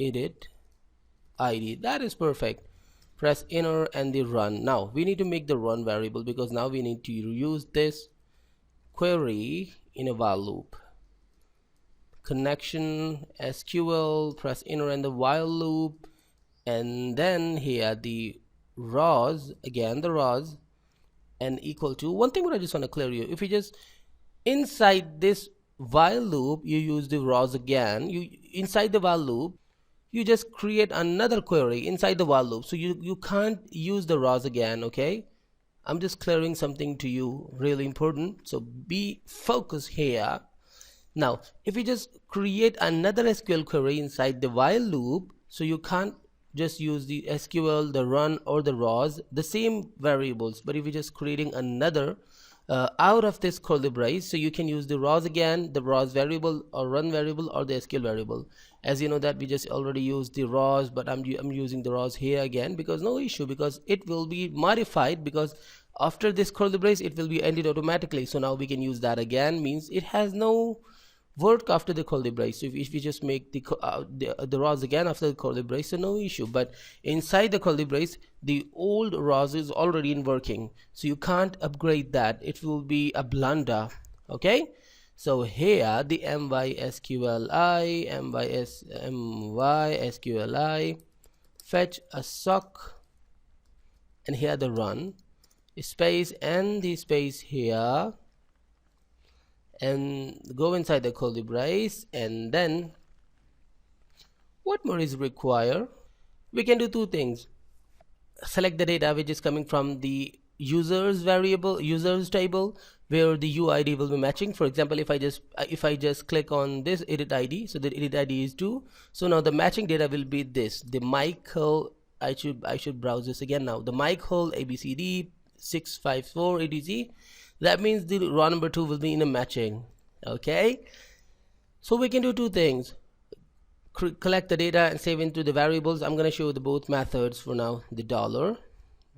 edit id. That is perfect. Press enter and the run. Now we need to make the run variable because now we need to use this query in a while loop. Connection SQL, press enter and the while loop, and then here the rows, again the rows, and equal to. One thing what I just want to clear you, if you just inside this while loop you use the rows again, you inside the while loop you just create another query inside the while loop, so you can't use the rows again. Okay, I'm just clearing something to you, really important, so be focused here. Now if you just create another SQL query inside the while loop, so you can't just use the SQL, the run or the rows, the same variables, but if you're just creating another out of this curly brace, so you can use the rows again, the rows variable or run variable or the SQL variable. As you know that we just already used the rows, but I'm using the rows here again because no issue, because it will be modified, because after this curly brace it will be ended automatically. So now we can use that again, means it has no work after the curly brace. So if we just make the rows again after the curly brace, so no issue, but inside the curly brace the old rows is already in working, so you can't upgrade that, it will be a blunder. Okay, so here the mysqli fetch a sock, and here the run space and the space here, and go inside the curly brace, and then what more is required? We can do two things. Select the data which is coming from the users variable, users table, where the UID will be matching. For example, if I just click on this edit ID, so the edit ID is 2, so now the matching data will be this, the Michael, I should browse this again now, the Michael ABCD 654 etc. That means the row number 2 will be in a matching. Okay, so we can do two things: collect the data and save into the variables. I'm going to show the both methods for now. The dollar,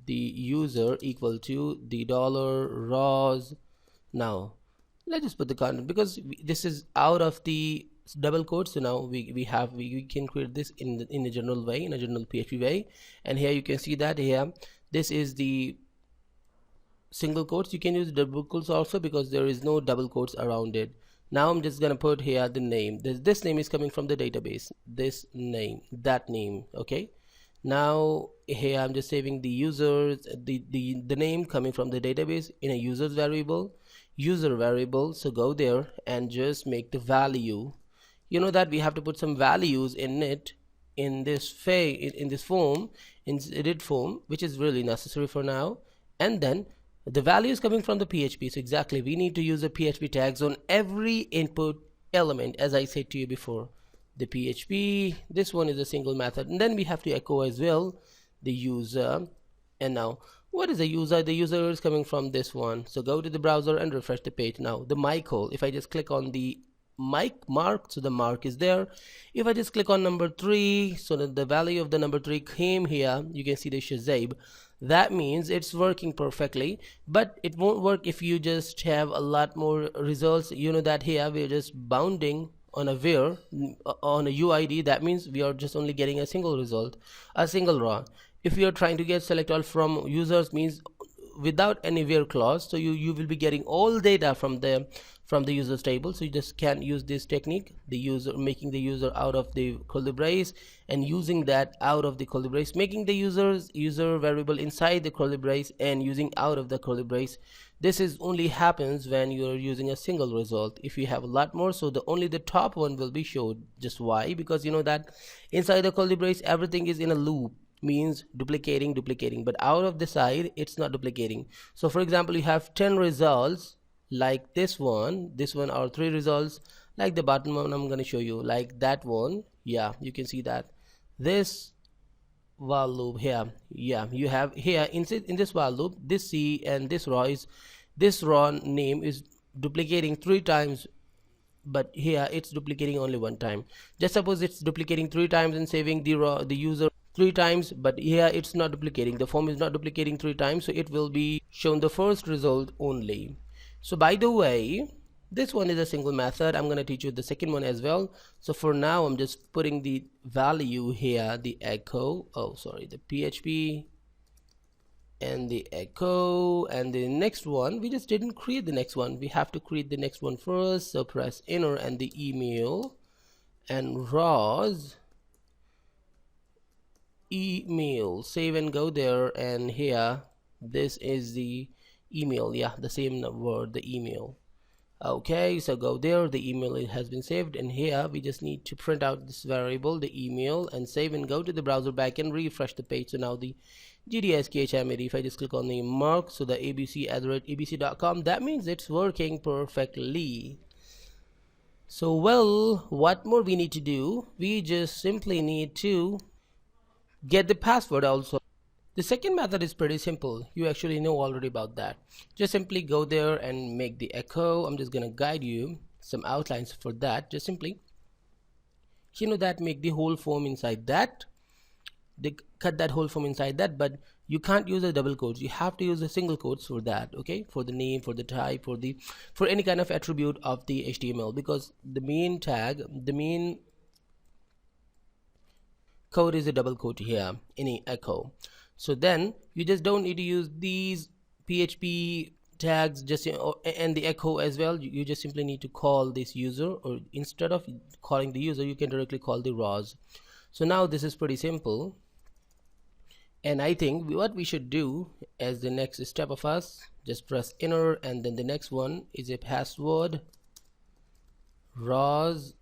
the user equal to the dollar rows. Now let's just put the content, because this is out of the double quotes, so now we can create this in a general way, in a general PHP way. And here you can see that here this is the single quotes. You can use double quotes also because there is no double quotes around it. Now I'm just gonna put here the name. This name is coming from the database, this name, that name. Okay, now here I'm just saving the users, the name coming from the database in a users variable, user variable. So go there and just make the value. You know that we have to put some values in it, in this form, in edit form, which is really necessary for now. And then the value is coming from the PHP, so exactly we need to use the PHP tags on every input element, as I said to you before. The PHP, this one is a single method, and then we have to echo as well the user. And now what is the user? The user is coming from this one, so go to the browser and refresh the page. Now the Michael, if I just click on the mark, so the mark is there. If I just click on number 3, so that the value of the number 3 came here, you can see the Shazab. That means it's working perfectly, but it won't work if you just have a lot more results. You know that here we're just bounding on a where, on a UID. That means we are just only getting a single result, a single row. If you are trying to get select all from users, means without any where clause, so you will be getting all data from the users table. So you just can use this technique, the user, making the user out of the curly brace and using that out of the curly brace, making the user variable inside the curly brace and using out of the curly brace. This is only happens when you are using a single result. If you have a lot more, so only the top one will be showed. Just why? Because you know that inside the curly brace everything is in a loop, means duplicating, but out of the side it's not duplicating. So for example, you have 10 results like this one are 3 results, like the bottom one I'm going to show you, like that one. Yeah, you can see that this while loop here, yeah, you have here in this while loop, this C and this row name is duplicating 3 times, but here it's duplicating only 1 time. Just suppose it's duplicating 3 times and saving the user 3 times, but here it's not duplicating, the form is not duplicating 3 times, so it will be shown the first result only. So by the way, This one is a single method. I'm going to teach you the second one as well. So for now, I'm just putting the value here, the echo, the PHP and the echo, and the next one, we just didn't create the next one. We have to create the next one first. So press enter and the email and ROS email, save and go there, and here this is the email. Yeah, the same word, the email. Okay, so go there, the email has been saved, and here we just need to print out this variable, the email, and save and go to the browser back and refresh the page. So now the gdskhm, if I just click on the mark, so the abc@abc.com, that means it's working perfectly. So well, what more we need to do? We just simply need to get the password also. The second method is pretty simple. You actually know already about that. Just simply go there and make the echo. I'm just gonna guide you some outlines for that. Just simply, that make the whole form inside that. They cut that whole form inside that, but you can't use a double quotes. You have to use a single quotes for that. Okay, for the name, for the type, for any kind of attribute of the HTML, because the main tag, the main code is a double quote here in a echo. So then you just don't need to use these PHP tags just and the echo as well. You just simply need to call this user, or instead of calling the user, you can directly call the ROS. So now this is pretty simple, and I think what we should do as the next step of us, just press enter, and then the next one is a password ROS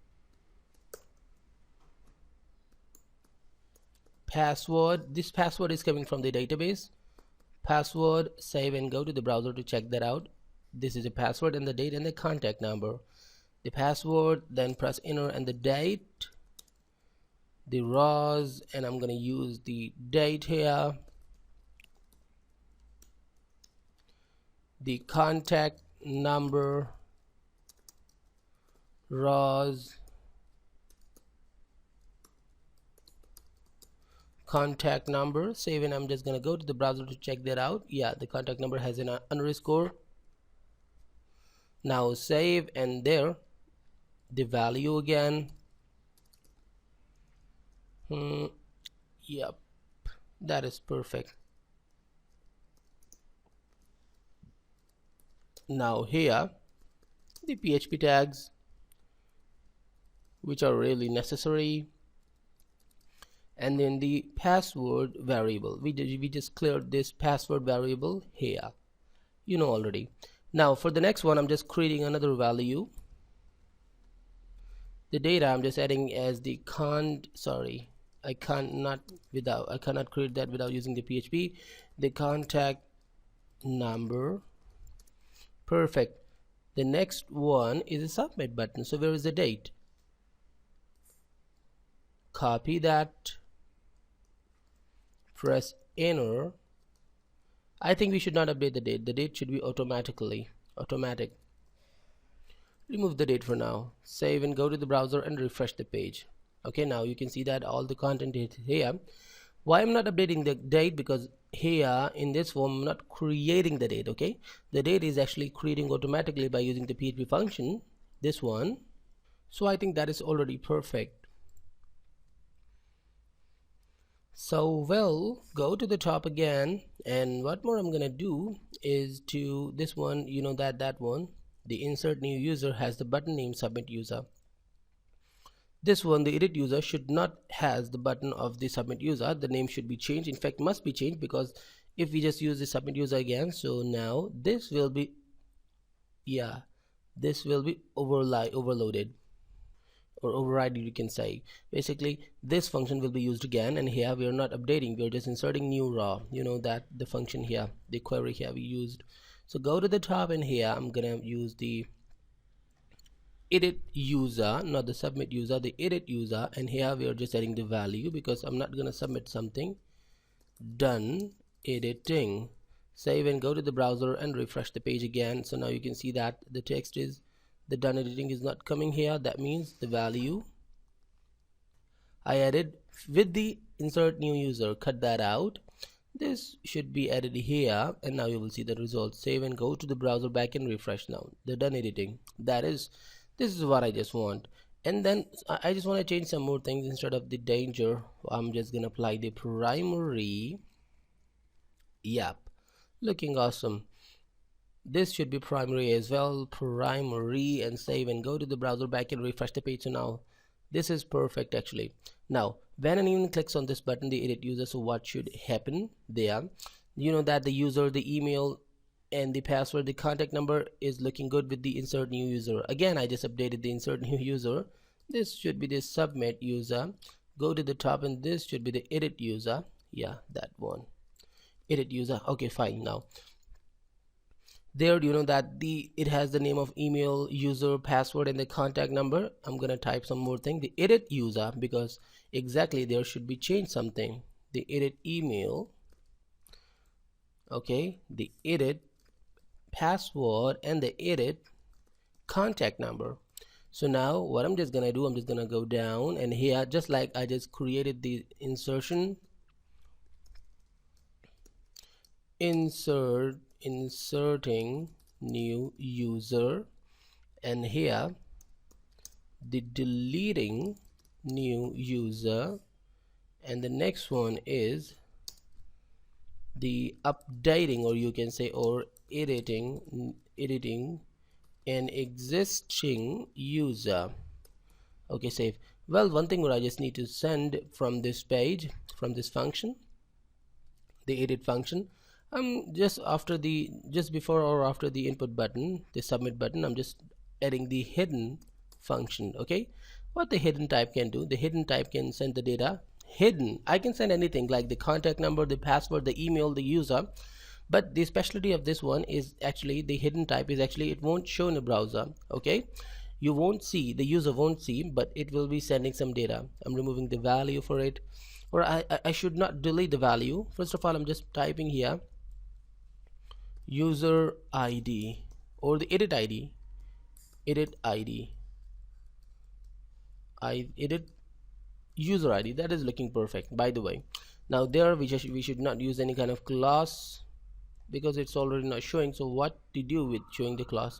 password. This password is coming from the database. Password, save and go to the browser to check that out. This is a password and the date and the contact number. The password, then press enter and the date, the ROS, and I'm gonna use the date here, the contact number, ROS, contact number, save, and I'm just gonna go to the browser to check that out. Yeah, the contact number has an underscore. Now save, and there the value again. Yep, that is perfect. Now here the PHP tags, which are really necessary, and then the password variable. We just cleared this password variable here, already. Now for the next one, I'm just creating another value. The data I'm just adding as the I cannot create that without using the PHP. The contact number. Perfect. The next one is a submit button. So where is the date? Copy that, press enter. I think we should not update the date. The date should be automatic. Remove the date for now. Save and go to the browser and refresh the page. Okay, now you can see that all the content is here. Why I'm not updating the date? Because here in this form I'm not creating the date. Okay, the date is actually creating automatically by using the PHP function, this one. So I think that is already perfect. So well, go to the top again, and what more I'm gonna do is to this one, that one, the insert new user has the button name submit user. This one, the edit user, should not has the button of the submit user. The name should be changed, in fact must be changed, because if we just use the submit user again, so now this will be overloaded, or override, you can say. Basically this function will be used again, and here we are not updating, we are just inserting new raw, that the function here, the query here we used. So go to the top, and here I'm gonna use the edit user, not the submit user, the edit user, and here we are just adding the value, because I'm not gonna submit something. Done editing. Save and go to the browser and refresh the page again. So now you can see that the text is, the done editing is not coming here. That means the value I added with the insert new user, cut that out. This should be added here, and now you will see the results. Save and go to the browser back and refresh. Now they're done editing. This is what I just want. And then I just want to change some more things. Instead of the danger, I'm just gonna apply the primary. Yep, looking awesome. This should be primary as well, primary, and save and go to the browser back and refresh the page. So now this is perfect actually. Now when anyone clicks on this button, the edit user, so what should happen there? You know that the user, the email and the password, the contact number is looking good with the insert new user. Again, I just updated the insert new user. This should be the submit user. Go to the top and this should be the edit user. Yeah, that one, edit user. Okay, fine. Now there, you know that it has the name of email, user, password and the contact number. I'm gonna type some more thing, the edit user, because exactly there should be change something. The edit email, okay, the edit password and the edit contact number. So now what I'm just gonna do, I'm just gonna go down and here, just like I just created the inserting new user, and here the deleting new user, and the next one is the updating, or you can say, or editing an existing user. Okay, save. Well, one thing what I just need to send from this page, from this function, the edit function, just before or after the input button, the submit button, I'm just adding the hidden function. Okay, what the hidden type can do, the hidden type can send the data hidden. I can send anything like the contact number, the password, the email, the user, but the specialty of this one is actually the hidden type is actually it won't show in the browser. Okay, you won't see, the user won't see, but it will be sending some data. I'm removing the value for it, or I should not delete the value. First of all, I'm just typing here user ID or the edit ID, edit user ID. That is looking perfect, by the way. Now there we should not use any kind of class because it's already not showing. So what to do with showing the class?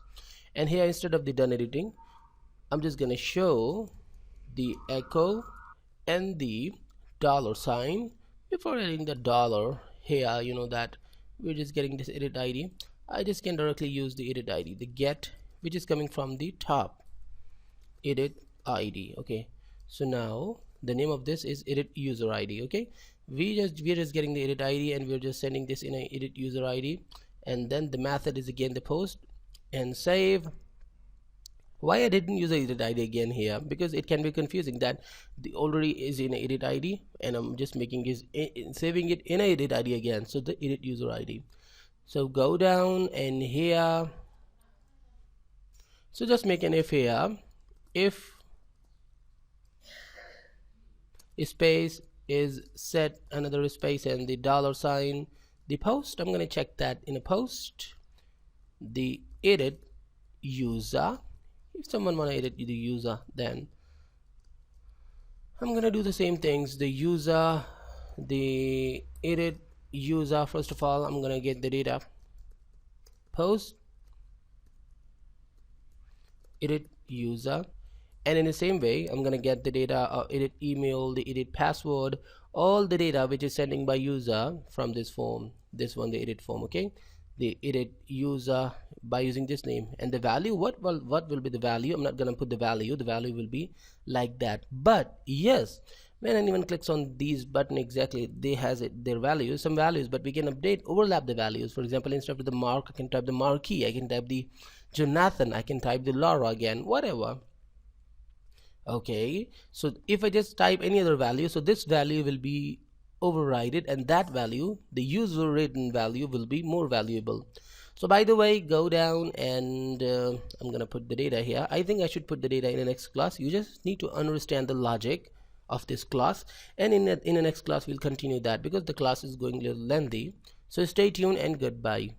And here, instead of the done editing, I'm just gonna show the echo and the $sign. Before adding the dollar here, you know that we're just getting this edit ID. I just can directly use the edit ID, the get, which is coming from the top, edit ID. Okay, so now the name of this is edit user ID. Okay, we're just getting the edit ID and we're just sending this in a edit user ID, and then the method is again the post and save. Why I didn't use the edit ID again here? Because it can be confusing that the already is in edit ID and I'm just making is saving it in a edit ID again. So the edit user ID. So go down and here, so just make an if here, if space is set another space and the $sign, the post, I'm gonna check that in a post, the edit user. If someone wanna edit the user, then I'm gonna do the same things, the user, the edit user. First of all, I'm gonna get the data, post edit user, and in the same way I'm gonna get the data, edit email, the edit password, all the data which is sending by user from this form, this one, the edit form. Okay, the edit user by using this name, and the value, what will be the value? I'm not gonna put the value will be like that. But yes, when anyone clicks on these button, exactly they has their values, some values, but we can overlap the values. For example, instead of the mark, I can type the Marquis, I can type the Jonathan, I can type the Laura again, whatever. Okay, so if I just type any other value, so this value will be overridden, and that value, the user written value, will be more valuable. So by the way, go down and I'm gonna put the data here. I think I should put the data in the next class. You just need to understand the logic of this class, and in the next class we'll continue that because the class is going a little lengthy. So stay tuned and goodbye.